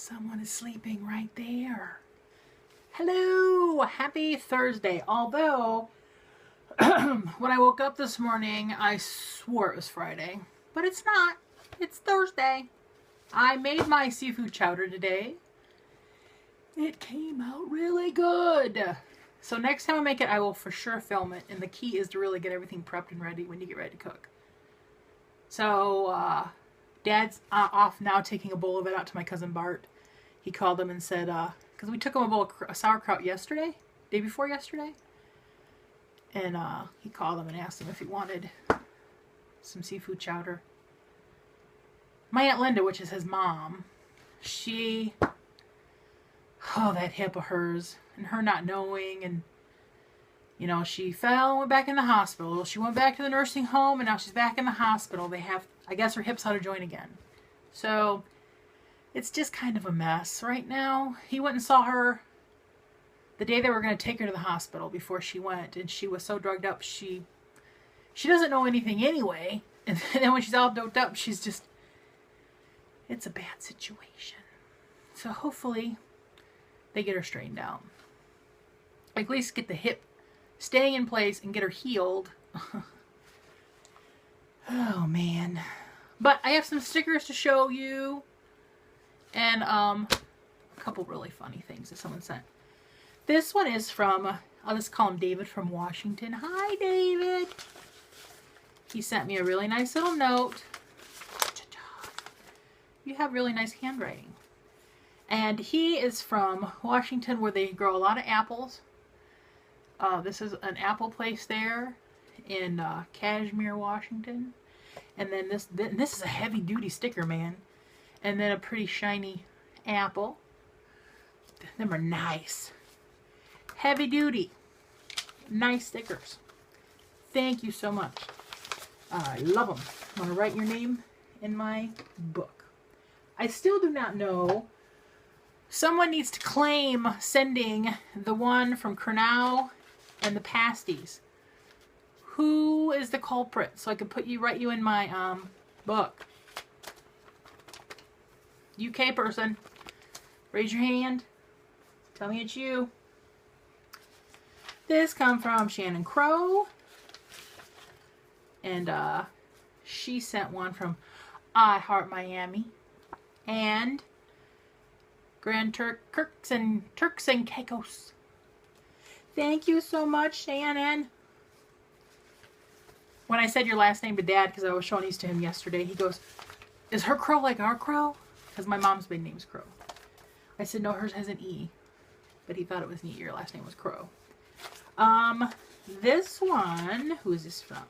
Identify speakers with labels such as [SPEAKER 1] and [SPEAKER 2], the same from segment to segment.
[SPEAKER 1] Someone is sleeping right there. Hello, happy Thursday. Although, when I woke up this morning, I swore it was Friday. But it's not. It's Thursday. I made my seafood chowder today. It came out really good. So next time I make it, I will for sure film it. And the key is to really get everything prepped and ready when you get ready to cook. So, Dad's off now taking a bowl of it out to my cousin Bart. He called him and said, because we took him a bowl of sauerkraut yesterday, day before yesterday. And he called him and asked him if he wanted some seafood chowder. My Aunt Linda, which is his mom, she, that hip of hers, and her not knowing, and, you know, she fell and went back in the hospital. She went back to the nursing home, and now she's back in the hospital. They have, I guess, her hip's out of joint again. So, it's just kind of a mess right now. He went and saw her the day they were going to take her to the hospital before she went, and she was so drugged up, she doesn't know anything anyway. And then when she's all doped up, she's just, it's a bad situation. So hopefully they get her straightened out. At least get the hip staying in place and get her healed. Oh man. But I have some stickers to show you. And a couple really funny things that someone sent. This one is from, I'll just call him David from Washington. Hi David. He sent me a really nice little note. You have really nice handwriting. And he is from Washington, where they grow a lot of apples. This is an apple place there in Kashmir, Washington. And then this is a heavy duty sticker, man. And then a pretty shiny apple. Them are nice. Heavy duty. Nice stickers. Thank you so much. I love them. I'm going to write your name in my book. I still do not know. Someone needs to claim sending the one from Kernow and the pasties. Who is the culprit? So I can write you in my book. UK person. Raise your hand. Tell me it's you. This comes from Shannon Crow. And she sent one from I Heart Miami. And Turks and Caicos. Thank you so much, Shannon. When I said your last name to Dad, because I was showing these to him yesterday, he goes, is her crow like our crow? Because my mom's maiden name's Crow. I said, no, hers has an E. But he thought it was neat. Your last name was Crow. This one, who is this from?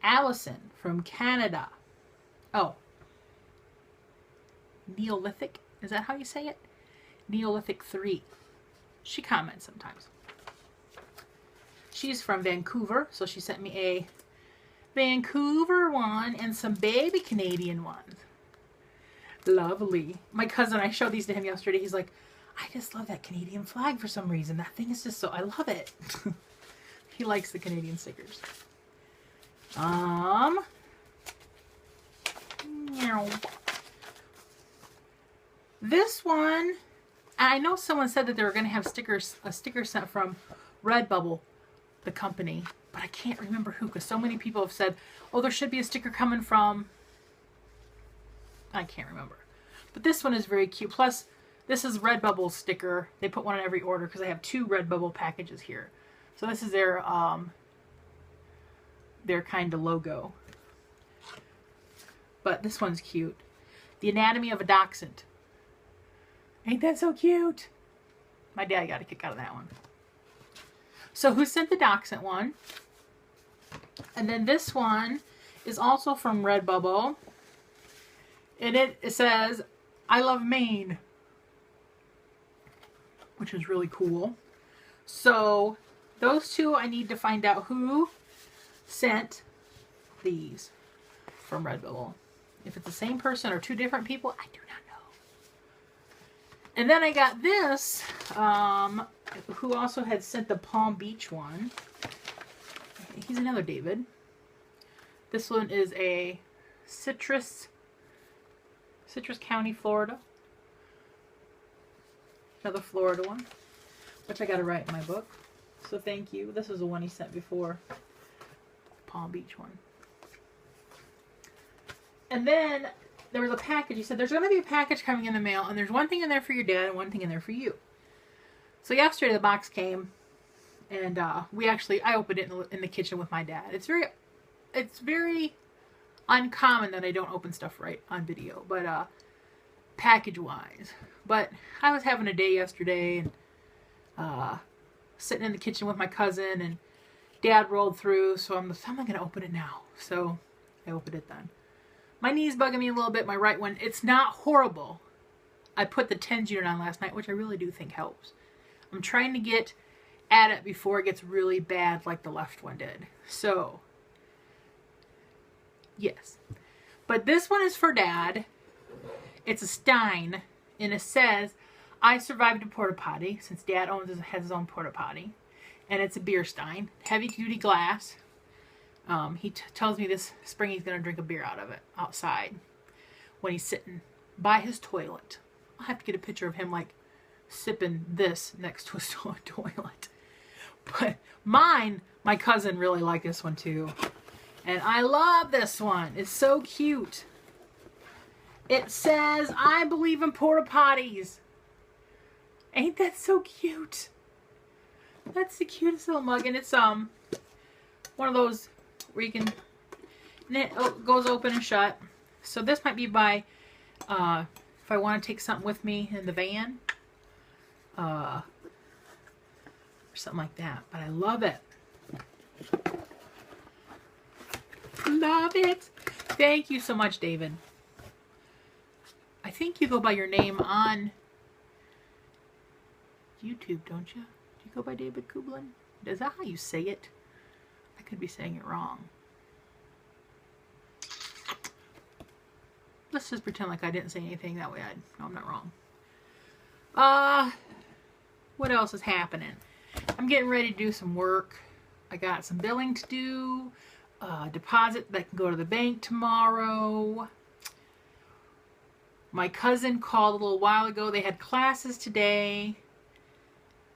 [SPEAKER 1] Allison from Canada. Oh. Neolithic? Is that how you say it? Neolithic 3. She comments sometimes. She's from Vancouver, so she sent me a Vancouver one and some baby Canadian ones. Lovely. My cousin, I showed these to him yesterday. He's like, I just love that Canadian flag for some reason. That thing is just so, I love it. He likes the Canadian stickers. This one, I know someone said that they were going to have a sticker sent from Redbubble, the company, but I can't remember who, because so many people have said, oh, there should be a sticker coming from, I can't remember. But this one is very cute. Plus, this is Redbubble's sticker. They put one on every order because I have 2 Redbubble packages here. So this is their kind of logo. But this one's cute. The Anatomy of a Dachshund. Ain't that so cute? My dad got a kick out of that one. So who sent the Dachshund one? And then this one is also from Redbubble. And it says, I love Maine. Which is really cool. So those two, I need to find out who sent these from Redbubble. If it's the same person or 2 different people, I do not know. And then I got this, who also had sent the Palm Beach one. He's another David. This one is a Citrus County, Florida. Another Florida one, which I got to write in my book. So thank you. This was the one he sent before. Palm Beach one. And then there was a package. He said there's going to be a package coming in the mail, and there's one thing in there for your dad and one thing in there for you. So yesterday the box came, and I opened it in the kitchen with my dad. It's very uncommon that I don't open stuff right on video, but package wise. But I was having a day yesterday, and sitting in the kitchen with my cousin, and Dad rolled through, so I'm not going to open it now. So I opened it then. My knee's bugging me a little bit, my right one. It's not horrible. I put the TENS unit on last night, which I really do think helps. I'm trying to get at it before it gets really bad like the left one did. So, yes. But this one is for Dad. It's a Stein, and it says, I survived a porta potty, since Dad has his own porta potty. And it's a beer stein, heavy duty glass. He tells me this spring he's going to drink a beer out of it outside when he's sitting by his toilet. I'll have to get a picture of him like sipping this next to his toilet. But my cousin really liked this one too. And I love this one. It's so cute. It says, I believe in porta potties. Ain't that so cute? That's the cutest little mug, and it's one of those where you can, and it goes open and shut. So this might be by if I want to take something with me in the van, or something like that. But I love it. Love it. Thank you so much, David. I think you go by your name on YouTube, don't you? Do you go by David Kublin? Is that how you say it? I could be saying it wrong. Let's just pretend like I didn't say anything. That way I'm not wrong. What else is happening? I'm getting ready to do some work. I got some billing to do. Deposit that can go to the bank tomorrow. My cousin called a little while ago. They had classes today.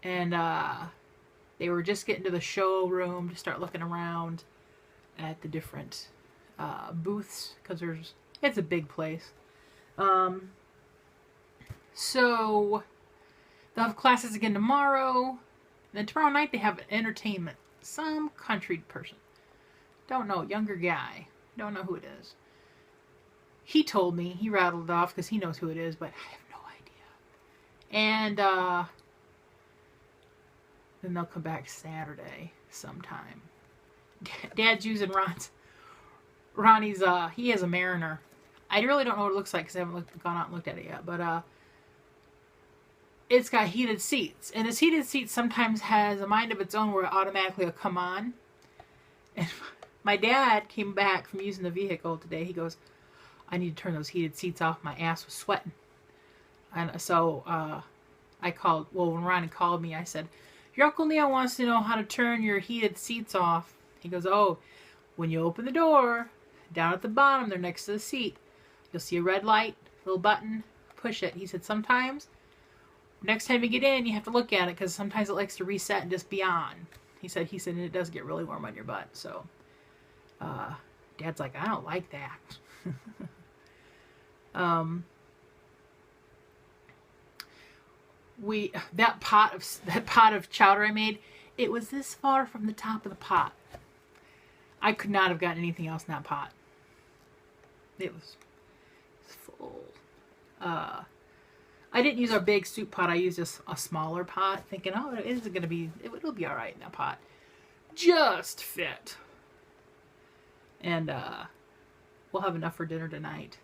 [SPEAKER 1] And they were just getting to the showroom to start looking around at the different booths, because it's a big place. So they'll have classes again tomorrow. And then tomorrow night they have entertainment. Some country person. Don't know, younger guy. Don't know who it is. He told me, he rattled it off because he knows who it is, but I have no idea. And then they'll come back Saturday sometime. Dad's using Ronnie's, he has a Mariner. I really don't know what it looks like because I haven't gone out and looked at it yet. But it's got heated seats. And this heated seat sometimes has a mind of its own where it automatically will come on. And my dad came back from using the vehicle today. He goes, I need to turn those heated seats off. My ass was sweating. And so I called, well, when Ronnie called me, I said, your Uncle Neil wants to know how to turn your heated seats off. He goes, oh, when you open the door, down at the bottom, they're next to the seat. You'll see a red light, little button, push it. He said, sometimes, next time you get in, you have to look at it because sometimes it likes to reset and just be on. He said, and it does get really warm on your butt. So, Dad's like, I don't like that. That pot of chowder I made, it was this far from the top of the pot. I could not have gotten anything else in that pot. It was full. I didn't use our big soup pot. I used a smaller pot, thinking, oh, it'll be all right in that pot. Just fit. And we'll have enough for dinner tonight.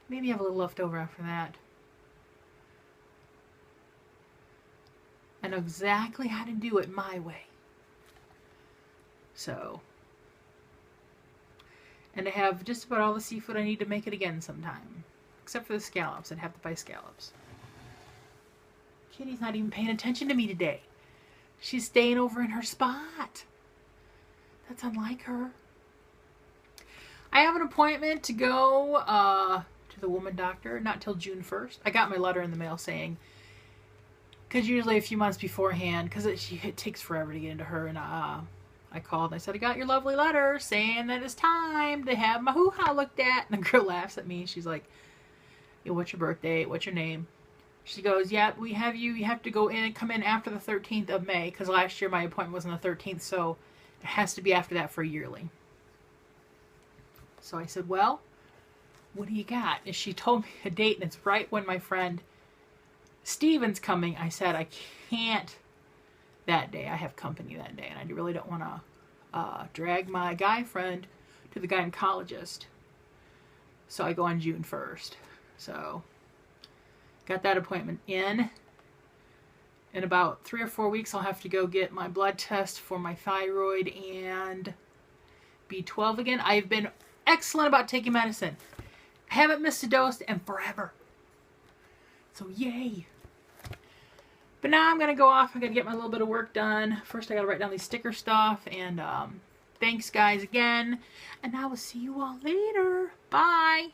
[SPEAKER 1] Maybe have a little left over after that. I know exactly how to do it my way. So, and I have just about all the seafood I need to make it again sometime. Except for the scallops. I'd have to buy scallops. Kitty's not even paying attention to me today. She's staying over in her spot. That's unlike her. I have an appointment to go to the woman doctor, not till June 1st. I got my letter in the mail saying, because usually a few months beforehand, because it takes forever to get into her, and I called and I said, I got your lovely letter saying that it's time to have my hoo-ha looked at. And the girl laughs at me. She's like, what's your birthday? What's your name? She goes, yeah, we have you. You have to go in and come in after the 13th of May, because last year my appointment was on the 13th, so it has to be after that for a yearly. So I said, well, what do you got? And she told me a date, and it's right when my friend Steven's coming. I said, I can't that day. I have company that day, and I really don't want to drag my guy friend to the gynecologist. So I go on June 1st. So got that appointment in. In about 3 or 4 weeks, I'll have to go get my blood test for my thyroid and B12 again. I've been excellent about taking medicine. I haven't missed a dose in forever. So yay. But now I'm going to go off. I'm going to get my little bit of work done. First, I got to write down these sticker stuff. And thanks, guys, again. And I will see you all later. Bye.